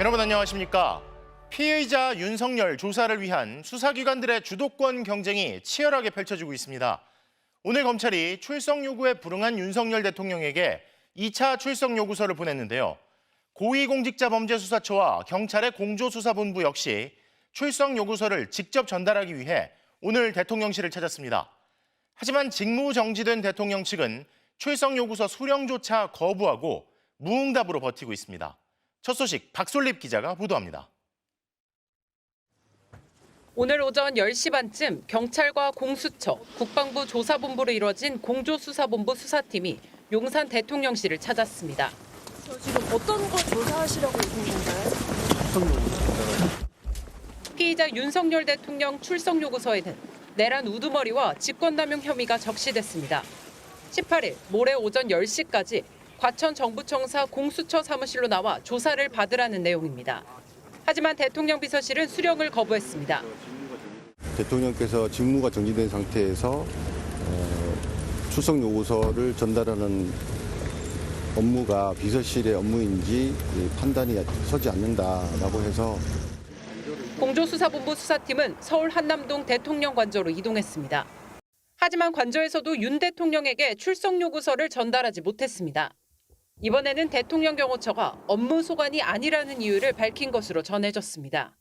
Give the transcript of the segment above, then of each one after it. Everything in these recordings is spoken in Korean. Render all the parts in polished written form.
여러분 안녕하십니까? 피의자 윤석열 조사를 위한 수사기관들의 주도권 경쟁이 치열하게 펼쳐지고 있습니다. 오늘 검찰이 출석 요구에 불응한 윤석열 대통령에게 2차 출석 요구서를 보냈는데요. 고위공직자범죄수사처와 경찰의 공조수사본부 역시 출석 요구서를 직접 전달하기 위해 오늘 대통령실을 찾았습니다. 하지만 직무정지된 대통령 측은 출석 요구서 수령조차 거부하고 무응답으로 버티고 있습니다. 첫 소식 박솔립 기자가 보도합니다. 오늘 오전 10시 반쯤 경찰과 공수처, 국방부 조사본부로 이뤄진 공조수사본부 수사팀이 용산 대통령실을 찾았습니다. 지금 어떤 거 조사하시려고 오신 건가요? 피의자 윤석열 대통령 출석 요구서에는 내란 우두머리와 직권남용 혐의가 적시됐습니다. 18일 모레 오전 10시까지 과천 정부청사 공수처 사무실로 나와 조사를 받으라는 내용입니다. 하지만 대통령 비서실은 수령을 거부했습니다. 대통령께서 직무가 정지된 상태에서 출석 요구서를 전달하는 업무가 비서실의 업무인지 판단이 서지 않는다라고 해서 공조수사본부 수사팀은 서울 한남동 대통령 관저로 이동했습니다. 하지만 관저에서도 윤 대통령에게 출석 요구서를 전달하지 못했습니다. 이번에는 대통령 경호처가 업무 소관이 아니라는 이유를 밝힌 것으로 전해졌습니다.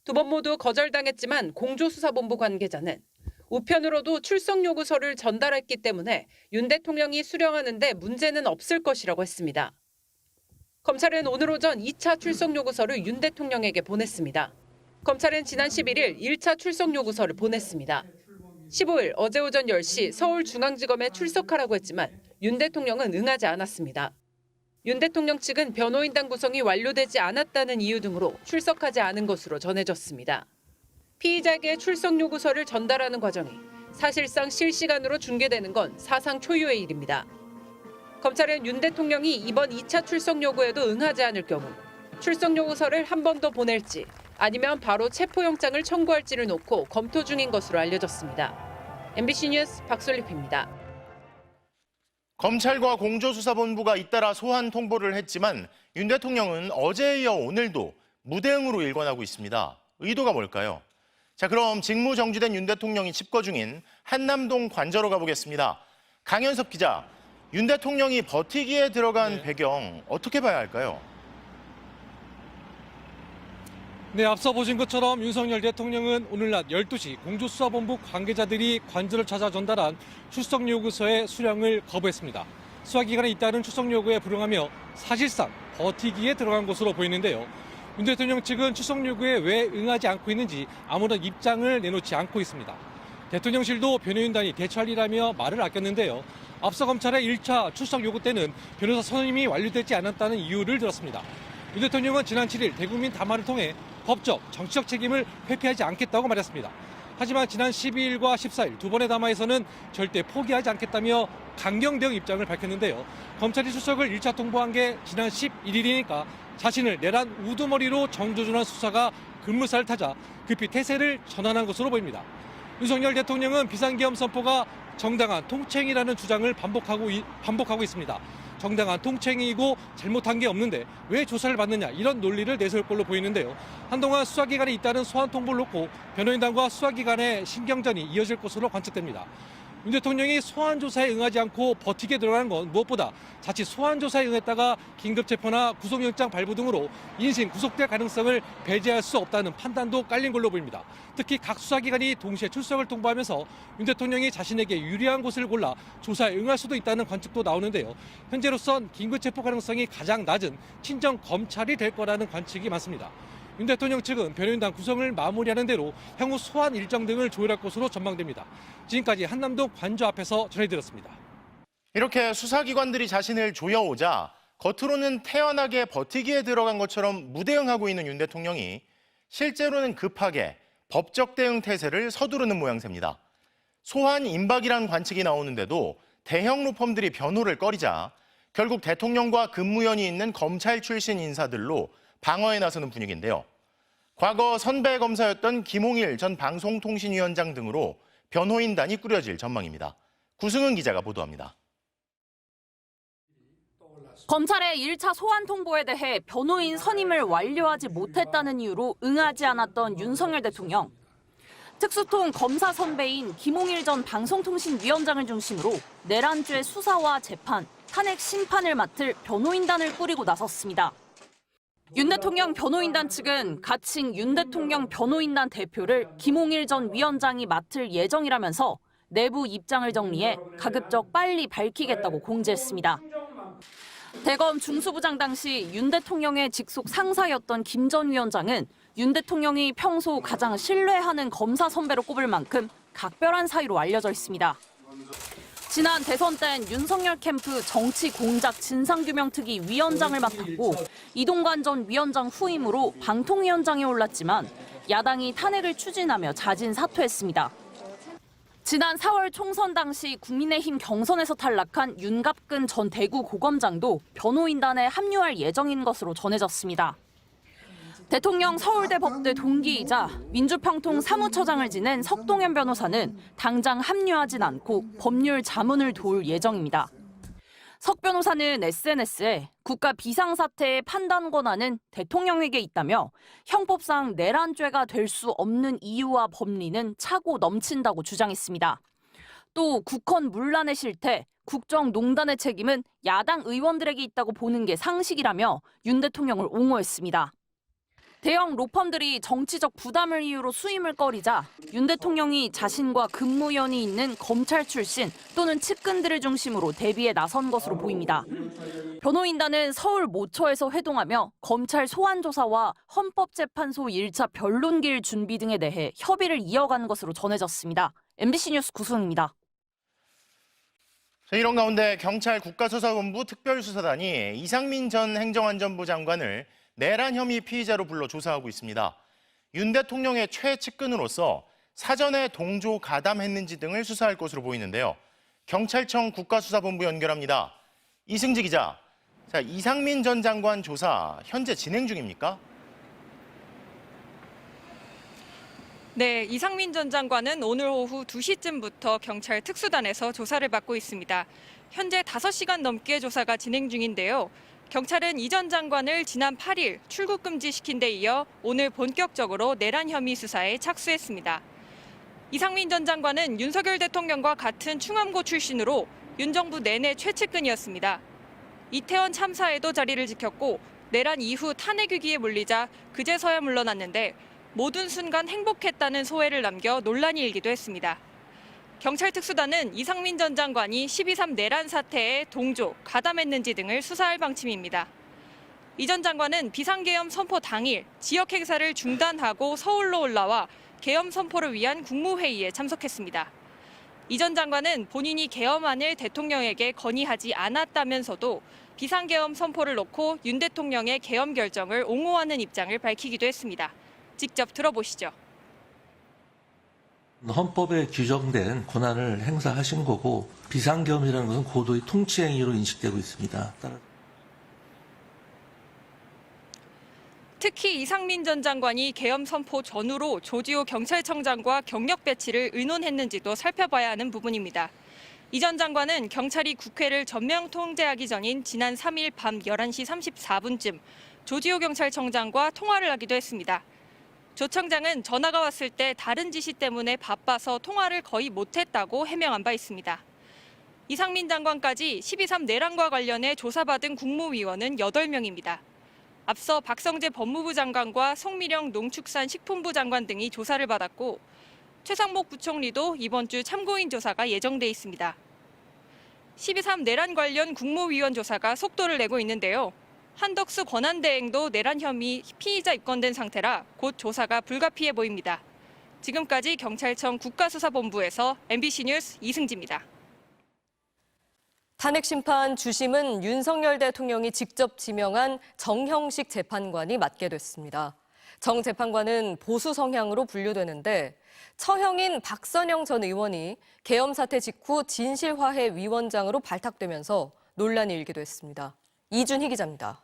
두 번 모두 거절당했지만 공조수사본부 관계자는 우편으로도 출석 요구서를 전달했기 때문에 윤 대통령이 수령하는 데 문제는 없을 것이라고 했습니다. 검찰은 오늘 오전 2차 출석 요구서를 윤 대통령에게 보냈습니다. 검찰은 지난 11일 1차 출석 요구서를 보냈습니다. 15일 어제 오전 10시 서울중앙지검에 출석하라고 했지만 윤 대통령은 응하지 않았습니다. 윤 대통령 측은 변호인단 구성이 완료되지 않았다는 이유 등으로 출석하지 않은 것으로 전해졌습니다. 피의자에게 출석 요구서를 전달하는 과정이 사실상 실시간으로 중계되는 건 사상 초유의 일입니다. 검찰은 윤 대통령이 이번 2차 출석 요구에도 응하지 않을 경우 출석 요구서를 한 번 더 보낼지 아니면 바로 체포영장을 청구할지를 놓고 검토 중인 것으로 알려졌습니다. MBC 뉴스 박솔립입니다. 검찰과 공조수사본부가 잇따라 소환 통보를 했지만 윤 대통령은 어제에 이어 오늘도 무대응으로 일관하고 있습니다. 의도가 뭘까요? 자, 그럼 직무정지된 윤 대통령이 집거 중인 한남동 관저로 가보겠습니다. 강현섭 기자, 윤 대통령이 버티기에 들어간 배경 어떻게 봐야 할까요? 네, 앞서 보신 것처럼 윤석열 대통령은 오늘 낮 12시 공조수사본부 관계자들이 관저를 찾아 전달한 출석 요구서의 수령을 거부했습니다. 수사기관에 잇따른 출석 요구에 불응하며 사실상 버티기에 들어간 것으로 보이는데요. 윤 대통령 측은 출석 요구에 왜 응하지 않고 있는지 아무런 입장을 내놓지 않고 있습니다. 대통령실도 변호인단이 대처하리라며 말을 아꼈는데요. 앞서 검찰의 1차 출석 요구 때는 변호사 선임이 완료되지 않았다는 이유를 들었습니다. 윤 대통령은 지난 7일 대국민 담화를 통해 법적, 정치적 책임을 회피하지 않겠다고 말했습니다. 하지만 지난 12일과 14일 두 번의 담화에서는 절대 포기하지 않겠다며 강경 대응 입장을 밝혔는데요. 검찰이 출석을 1차 통보한 게 지난 11일이니까 자신을 내란 우두머리로 정조준한 수사가 급무사를 타자 급히 태세를 전환한 것으로 보입니다. 윤석열 대통령은 비상계엄 선포가 정당한 통치행위라는 주장을 반복하고 있습니다. 정당한 통치행위이고 잘못한 게 없는데 왜 조사를 받느냐 이런 논리를 내세울 걸로 보이는데요. 한동안 수사기관에 잇따른 소환 통보를 놓고 변호인단과 수사기관의 신경전이 이어질 것으로 관측됩니다. 윤 대통령이 소환조사에 응하지 않고 버티게 들어가는 건 무엇보다 자칫 소환조사에 응했다가 긴급체포나 구속영장 발부 등으로 인신 구속될 가능성을 배제할 수 없다는 판단도 깔린 걸로 보입니다. 특히 각 수사기관이 동시에 출석을 통보하면서 윤 대통령이 자신에게 유리한 곳을 골라 조사에 응할 수도 있다는 관측도 나오는데요. 현재로선 긴급체포 가능성이 가장 낮은 친정 검찰이 될 거라는 관측이 많습니다. 윤 대통령 측은 변호인단 구성을 마무리하는 대로 향후 소환 일정 등을 조율할 것으로 전망됩니다. 지금까지 한남동 관저 앞에서 전해드렸습니다. 이렇게 수사기관들이 자신을 조여오자 겉으로는 태연하게 버티기에 들어간 것처럼 무대응하고 있는 윤 대통령이 실제로는 급하게 법적 대응 태세를 서두르는 모양새입니다. 소환 임박이란 관측이 나오는데도 대형 로펌들이 변호를 꺼리자 결국 대통령과 근무연이 있는 검찰 출신 인사들로 방어에 나서는 분위기인데요. 과거 선배 검사였던 김홍일 전 방송통신위원장 등으로 변호인단이 꾸려질 전망입니다. 구승은 기자가 보도합니다. 검찰의 1차 소환 통보에 대해 변호인 선임을 완료하지 못했다는 이유로 응하지 않았던 윤석열 대통령. 특수통 검사 선배인 김홍일 전 방송통신위원장을 중심으로 내란죄 수사와 재판, 탄핵 심판을 맡을 변호인단을 꾸리고 나섰습니다. 윤 대통령 변호인단 측은 가칭 윤 대통령 변호인단 대표를 김홍일 전 위원장이 맡을 예정이라면서 내부 입장을 정리해 가급적 빨리 밝히겠다고 공지했습니다. 대검 중수부장 당시 윤 대통령의 직속 상사였던 김 전 위원장은 윤 대통령이 평소 가장 신뢰하는 검사 선배로 꼽을 만큼 각별한 사이로 알려져 있습니다. 지난 대선 땐 윤석열 캠프 정치 공작 진상규명특위 위원장을 맡았고 이동관 전 위원장 후임으로 방통위원장에 올랐지만 야당이 탄핵을 추진하며 자진 사퇴했습니다. 지난 4월 총선 당시 국민의힘 경선에서 탈락한 윤갑근 전 대구고검장도 변호인단에 합류할 예정인 것으로 전해졌습니다. 대통령 서울대 법대 동기이자 민주평통 사무처장을 지낸 석동현 변호사는 당장 합류하진 않고 법률 자문을 도울 예정입니다. 석 변호사는 SNS에 국가 비상사태의 판단 권한은 대통령에게 있다며 형법상 내란죄가 될 수 없는 이유와 법리는 차고 넘친다고 주장했습니다. 또 국헌 문란의 실태, 국정농단의 책임은 야당 의원들에게 있다고 보는 게 상식이라며 윤 대통령을 옹호했습니다. 대형 로펌들이 정치적 부담을 이유로 수임을 꺼리자 윤 대통령이 자신과 근무연이 있는 검찰 출신 또는 측근들을 중심으로 대비에 나선 것으로 보입니다. 변호인단은 서울 모처에서 회동하며 검찰 소환 조사와 헌법재판소 1차 변론기일 준비 등에 대해 협의를 이어간 것으로 전해졌습니다. MBC 뉴스 구수은입니다. 이런 가운데 경찰 국가수사본부 특별수사단이 이상민 전 행정안전부 장관을 내란 혐의 피의자로 불러 조사하고 있습니다. 윤 대통령의 최측근으로서 사전에 동조 가담했는지 등을 수사할 것으로 보이는데요. 경찰청 국가수사본부 연결합니다. 이승지 기자, 이상민 전 장관 조사 현재 진행 중입니까? 네, 이상민 전 장관은 오늘 오후 2시쯤부터 경찰 특수단에서 조사를 받고 있습니다. 현재 5시간 넘게 조사가 진행 중인데요. 경찰은 이 전 장관을 지난 8일 출국 금지시킨 데 이어 오늘 본격적으로 내란 혐의 수사에 착수했습니다. 이상민 전 장관은 윤석열 대통령과 같은 충암고 출신으로 윤 정부 내내 최측근이었습니다. 이태원 참사에도 자리를 지켰고 내란 이후 탄핵 위기에 몰리자 그제서야 물러났는데 모든 순간 행복했다는 소회를 남겨 논란이 일기도 했습니다. 경찰 특수단은 이상민 전 장관이 12.3 내란 사태에 동조, 가담했는지 등을 수사할 방침입니다. 이 전 장관은 비상계엄 선포 당일 지역 행사를 중단하고 서울로 올라와 계엄 선포를 위한 국무회의에 참석했습니다. 이 전 장관은 본인이 계엄안을 대통령에게 건의하지 않았다면서도 비상계엄 선포를 놓고 윤 대통령의 계엄 결정을 옹호하는 입장을 밝히기도 했습니다. 직접 들어보시죠. 헌법에 규정된 권한을 행사하신 거고 비상계엄이라는 것은 고도의 통치행위로 인식되고 있습니다. 특히 이상민 전 장관이 계엄 선포 전후로 조지호 경찰청장과 경력 배치를 의논했는지도 살펴봐야 하는 부분입니다. 이 전 장관은 경찰이 국회를 전면 통제하기 전인 지난 3일 밤 11시 34분쯤 조지호 경찰청장과 통화를 하기도 했습니다. 조 청장은 전화가 왔을 때 다른 지시 때문에 바빠서 통화를 거의 못했다고 해명한 바 있습니다. 이상민 장관까지 12.3 내란과 관련해 조사받은 국무위원은 8명입니다. 앞서 박성재 법무부 장관과 송미령 농축산식품부 장관 등이 조사를 받았고 최상목 부총리도 이번 주 참고인 조사가 예정돼 있습니다. 12.3 내란 관련 국무위원 조사가 속도를 내고 있는데요. 한덕수 권한대행도 내란 혐의 피의자 입건된 상태라 곧 조사가 불가피해 보입니다. 지금까지 경찰청 국가수사본부에서 MBC 뉴스 이승지입니다. 탄핵심판 주심은 윤석열 대통령이 직접 지명한 정형식 재판관이 맡게 됐습니다. 정 재판관은 보수 성향으로 분류되는데 처형인 박선영 전 의원이 계엄 사태 직후 진실화해 위원장으로 발탁되면서 논란이 일기도 했습니다. 이준희 기자입니다.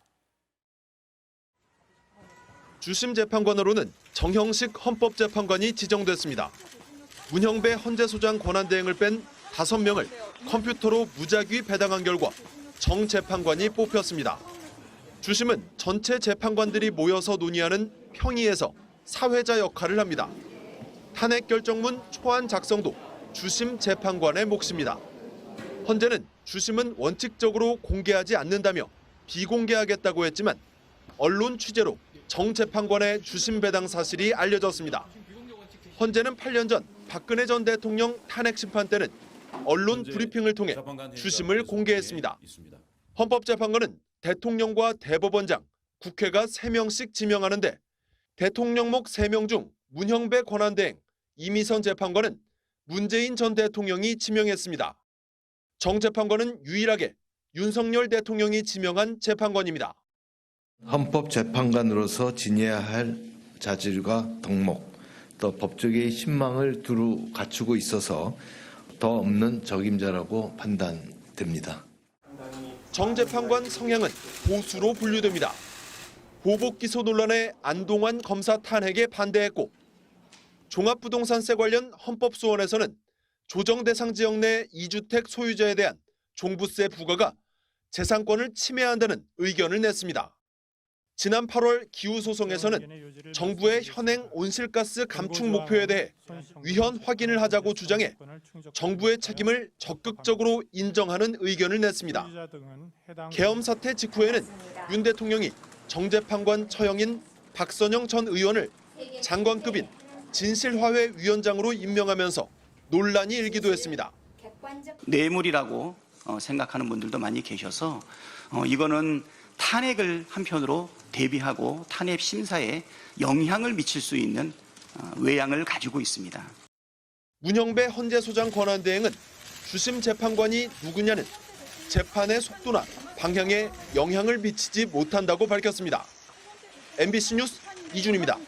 주심 재판관으로는 정형식 헌법재판관이 지정됐습니다. 문형배 헌재소장 권한대행을 뺀 5명을 컴퓨터로 무작위 배당한 결과 정 재판관이 뽑혔습니다. 주심은 전체 재판관들이 모여서 논의하는 평의에서 사회자 역할을 합니다. 탄핵 결정문 초안 작성도 주심 재판관의 몫입니다. 헌재는 주심은 원칙적으로 공개하지 않는다며 비공개하겠다고 했지만 언론 취재로 정 재판관의 주심 배당 사실이 알려졌습니다. 헌재는 8년 전 박근혜 전 대통령 탄핵 심판 때는 언론 브리핑을 통해 주심을 공개했습니다. 헌법재판관은 대통령과 대법원장, 국회가 3명씩 지명하는데 대통령목 3명 중 문형배 권한대행, 이미선 재판관은 문재인 전 대통령이 지명했습니다. 정 재판관은 유일하게 윤석열 대통령이 지명한 재판관입니다. 헌법재판관으로서 지녀야 할 자질과 덕목, 또 법조계의 신망을 두루 갖추고 있어서 더 없는 적임자라고 판단됩니다. 정 재판관 성향은 보수로 분류됩니다. 보복 기소 논란에 안동환 검사 탄핵에 반대했고 종합부동산세 관련 헌법소원에서는 조정 대상 지역 내 2주택 소유자에 대한 종부세 부과가 재산권을 침해한다는 의견을 냈습니다. 지난 8월 기후소송에서는 정부의 현행 온실가스 감축 목표에 대해 위헌 확인을 하자고 주장해 정부의 책임을 적극적으로 인정하는 의견을 냈습니다. 계엄 사태 직후에는 윤 대통령이 정 재판관 처형인 박선영 전 의원을 장관급인 진실화훼 위원장으로 임명하면서 논란이 일기도 했습니다. 뇌물이라고 생각하는 분들도 많이 계셔서 이거는 탄핵을 한편으로 대비하고 탄핵 심사에 영향을 미칠 수 있는 외양을 가지고 있습니다. 문형배 헌재소장 권한대행은 주심 재판관이 누구냐는 재판의 속도나 방향에 영향을 미치지 못한다고 밝혔습니다. MBC 뉴스 이준입니다.